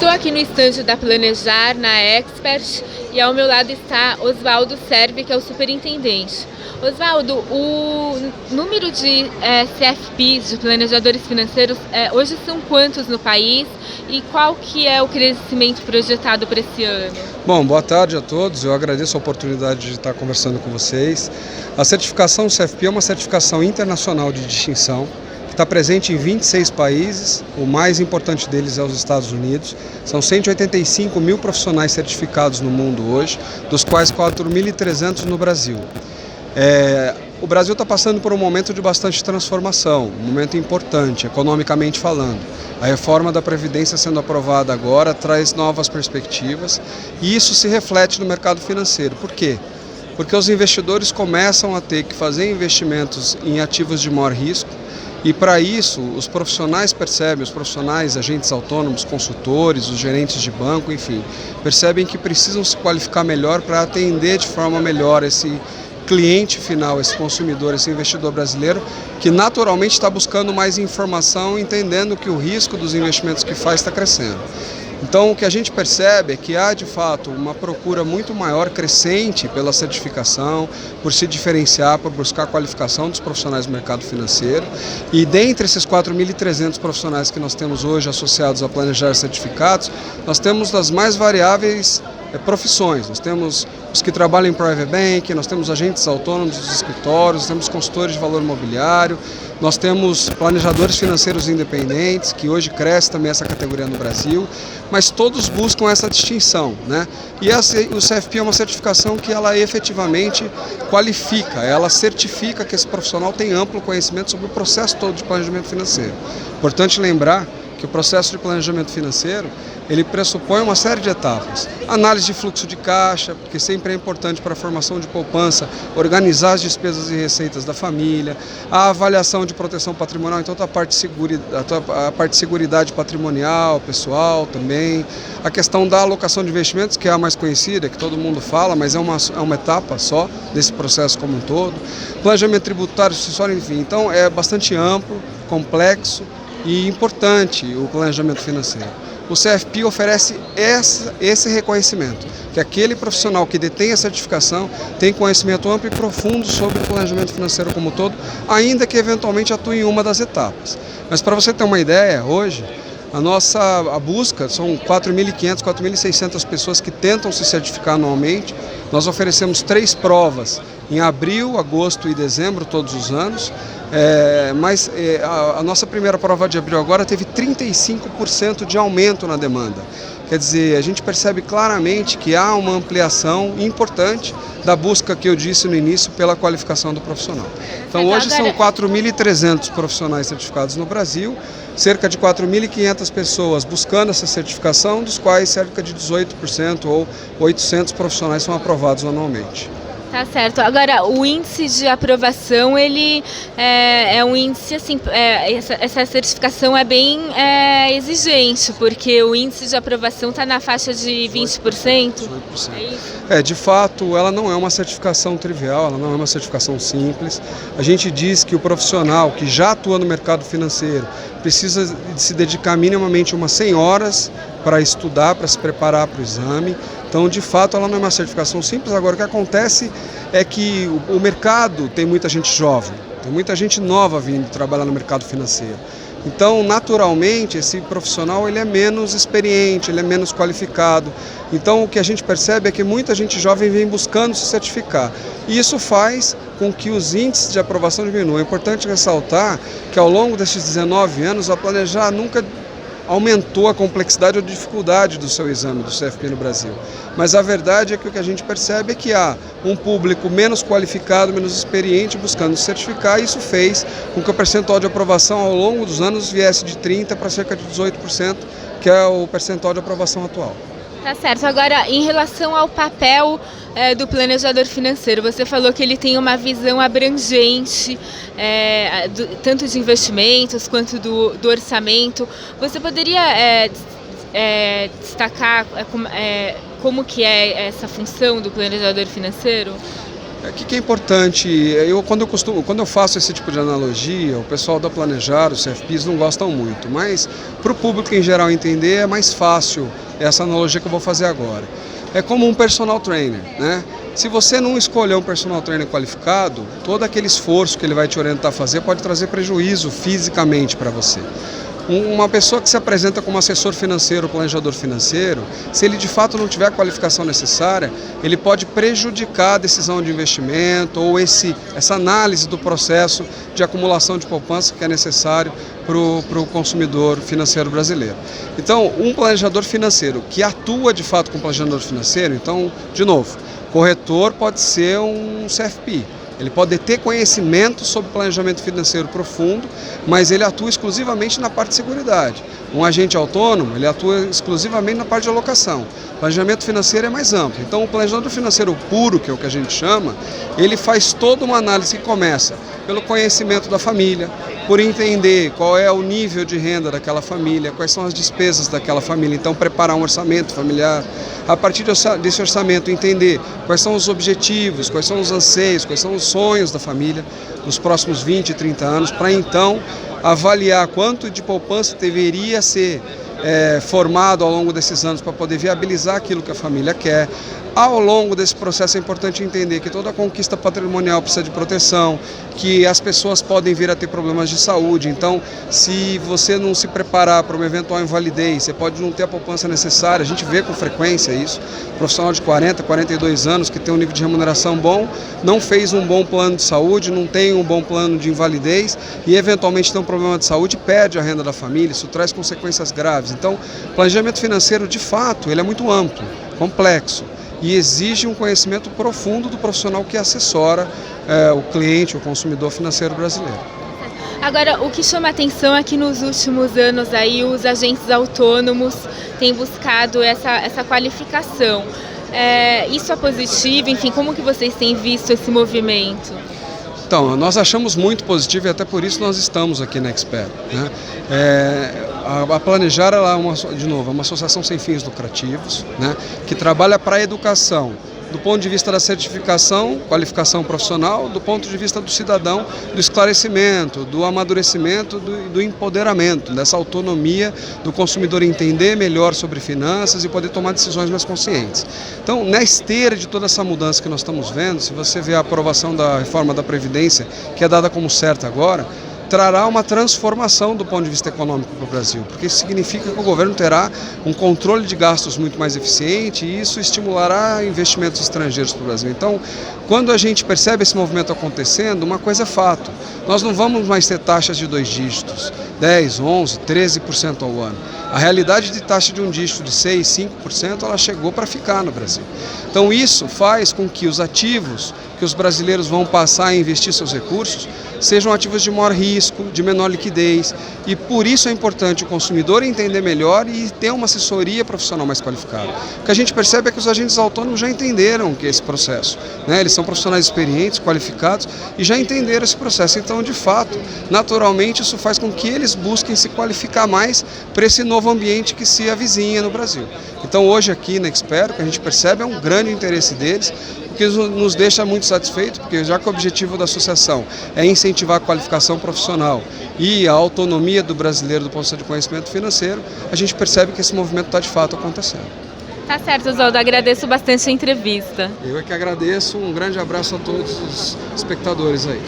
Estou aqui no estande da Planejar, na Expert, e ao meu lado está Oswaldo Servi, que é o superintendente. Oswaldo, o número de CFPs, de planejadores financeiros, hoje são quantos no país e qual que é o crescimento projetado para esse ano? Bom, boa tarde a todos, eu agradeço a oportunidade de estar conversando com vocês. A certificação CFP é uma certificação internacional de distinção, que está presente em 26 países, o mais importante deles é os Estados Unidos. São 185 mil profissionais certificados no mundo hoje, dos quais 4.300 no Brasil. O Brasil está passando por um momento de bastante transformação, um momento importante, economicamente falando. A reforma da Previdência sendo aprovada agora traz novas perspectivas e isso se reflete no mercado financeiro. Por quê? Porque os investidores começam a ter que fazer investimentos em ativos de maior risco e para isso os profissionais percebem, os profissionais, agentes autônomos, consultores, os gerentes de banco, enfim, percebem que precisam se qualificar melhor para atender de forma melhor esse cliente final, esse consumidor, esse investidor brasileiro, que naturalmente está buscando mais informação, entendendo que o risco dos investimentos que faz está crescendo. Então o que a gente percebe é que há de fato uma procura muito maior, crescente pela certificação, por se diferenciar, por buscar a qualificação dos profissionais do mercado financeiro. E dentre esses 4.300 profissionais que nós temos hoje associados a Planejar certificados, nós temos das mais variáveis profissões. Nós temos os que trabalham em private bank, nós temos agentes autônomos dos escritórios, nós temos consultores de valor imobiliário, nós temos planejadores financeiros independentes, que hoje cresce também essa categoria no Brasil, mas todos buscam essa distinção, né? E o CFP é uma certificação que ela efetivamente qualifica, ela certifica que esse profissional tem amplo conhecimento sobre o processo todo de planejamento financeiro. Importante lembrar que o processo de planejamento financeiro, ele pressupõe uma série de etapas. Análise de fluxo de caixa, porque sempre é importante para a formação de poupança, organizar as despesas e receitas da família, a avaliação de proteção patrimonial, então a parte de seguridade patrimonial, pessoal também, a questão da alocação de investimentos, que é a mais conhecida, que todo mundo fala, mas é uma etapa só desse processo como um todo, planejamento tributário, sucessório, enfim, então é bastante amplo, complexo e importante o planejamento financeiro. O CFP oferece esse reconhecimento, que aquele profissional que detém a certificação tem conhecimento amplo e profundo sobre o planejamento financeiro como um todo, ainda que eventualmente atue em uma das etapas. Mas para você ter uma ideia, hoje, a busca são 4.500, 4.600 pessoas que tentam se certificar anualmente. Nós oferecemos 3 provas em abril, agosto e dezembro, todos os anos. Mas a nossa primeira prova de abril agora teve 35% de aumento na demanda. Quer dizer, a gente percebe claramente que há uma ampliação importante da busca que eu disse no início pela qualificação do profissional. Então hoje são 4.300 profissionais certificados no Brasil, cerca de 4.500 pessoas buscando essa certificação, dos quais cerca de 18% ou 800 profissionais são aprovados anualmente. Tá certo. Agora, o índice de aprovação, ele é um índice, assim, essa certificação é bem exigente, porque o índice de aprovação está na faixa de 20%. 18%. É isso? De fato, ela não é uma certificação trivial, ela não é uma certificação simples. A gente diz que o profissional que já atua no mercado financeiro precisa de se dedicar minimamente umas 100 horas para estudar, para se preparar para o exame. Então, de fato, ela não é uma certificação simples. Agora, o que acontece é que o mercado tem muita gente jovem, tem muita gente nova vindo trabalhar no mercado financeiro. Então, naturalmente, esse profissional ele é menos experiente, ele é menos qualificado. Então, o que a gente percebe é que muita gente jovem vem buscando se certificar. E isso faz com que os índices de aprovação diminuam. É importante ressaltar que, ao longo desses 19 anos, a Planejar nunca aumentou a complexidade ou dificuldade do seu exame do CFP no Brasil. Mas a verdade é que o que a gente percebe é que há um público menos qualificado, menos experiente buscando se certificar, e isso fez com que o percentual de aprovação ao longo dos anos viesse de 30% para cerca de 18%, que é o percentual de aprovação atual. Tá certo. Agora, em relação ao papel do planejador financeiro, você falou que ele tem uma visão abrangente, tanto de investimentos quanto do orçamento. Você poderia destacar como que é essa função do planejador financeiro? O que é importante, quando eu faço esse tipo de analogia, o pessoal da Planejar, os CFPs não gostam muito, mas para o público em geral entender é mais fácil essa analogia que eu vou fazer agora. É como um personal trainer, né? Se você não escolher um personal trainer qualificado, todo aquele esforço que ele vai te orientar a fazer pode trazer prejuízo fisicamente para você. Uma pessoa que se apresenta como assessor financeiro, planejador financeiro, se ele de fato não tiver a qualificação necessária, ele pode prejudicar a decisão de investimento ou essa análise do processo de acumulação de poupança que é necessário para o consumidor financeiro brasileiro. Então, um planejador financeiro que atua de fato com planejador financeiro, então, de novo, corretor pode ser um CFP. Ele pode ter conhecimento sobre planejamento financeiro profundo, mas ele atua exclusivamente na parte de seguridade. Um agente autônomo, ele atua exclusivamente na parte de alocação. O planejamento financeiro é mais amplo. Então, o planejamento financeiro puro, que é o que a gente chama, ele faz toda uma análise que começa pelo conhecimento da família, por entender qual é o nível de renda daquela família, quais são as despesas daquela família. Então, preparar um orçamento familiar. A partir desse orçamento, entender quais são os objetivos, quais são os anseios, quais são os sonhos da família nos próximos 20, 30 anos, para então avaliar quanto de poupança deveria ser formado ao longo desses anos para poder viabilizar aquilo que a família quer. Ao longo desse processo é importante entender que toda conquista patrimonial precisa de proteção, que as pessoas podem vir a ter problemas de saúde. Então, se você não se preparar para uma eventual invalidez, você pode não ter a poupança necessária. A gente vê com frequência isso. Profissional de 40, 42 anos que tem um nível de remuneração bom, não fez um bom plano de saúde, não tem um bom plano de invalidez e eventualmente tem um problema de saúde, perde a renda da família. Isso traz consequências graves. Então, planejamento financeiro, de fato, ele é muito amplo, complexo e exige um conhecimento profundo do profissional que assessora o cliente, o consumidor financeiro brasileiro. Agora, o que chama a atenção é que nos últimos anos aí os agentes autônomos têm buscado essa qualificação. Isso é positivo? Enfim, como que vocês têm visto esse movimento? Então, nós achamos muito positivo e até por isso nós estamos aqui na Expert, né? A Planejar, ela é uma associação sem fins lucrativos, né, que trabalha para a educação, do ponto de vista da certificação, qualificação profissional, do ponto de vista do cidadão, do esclarecimento, do amadurecimento, do empoderamento, dessa autonomia do consumidor entender melhor sobre finanças e poder tomar decisões mais conscientes. Então, na esteira de toda essa mudança que nós estamos vendo, se você vê a aprovação da reforma da Previdência, que é dada como certa agora, trará uma transformação do ponto de vista econômico para o Brasil, porque isso significa que o governo terá um controle de gastos muito mais eficiente e isso estimulará investimentos estrangeiros para o Brasil. Então, quando a gente percebe esse movimento acontecendo, uma coisa é fato, nós não vamos mais ter taxas de 2 dígitos, 10, 11, 13% ao ano. A realidade de taxa de um dígito de 6, 5%, ela chegou para ficar no Brasil. Então isso faz com que os ativos que os brasileiros vão passar a investir seus recursos sejam ativos de maior risco, de menor liquidez e por isso é importante o consumidor entender melhor e ter uma assessoria profissional mais qualificada. O que a gente percebe é que os agentes autônomos já entenderam que esse processo, né? Eles são profissionais experientes, qualificados e já entenderam esse processo. Então, de fato, naturalmente isso faz com que eles busquem se qualificar mais para esse novo ambiente que se avizinha no Brasil. Então, hoje aqui na Expert, o que a gente percebe é um grande interesse deles, o que nos deixa muito satisfeitos, porque já que o objetivo da associação é incentivar a qualificação profissional e a autonomia do brasileiro do ponto de vista de conhecimento financeiro, a gente percebe que esse movimento está de fato acontecendo. Tá certo, Oswaldo, agradeço bastante a entrevista. Eu é que agradeço, um grande abraço a todos os espectadores aí.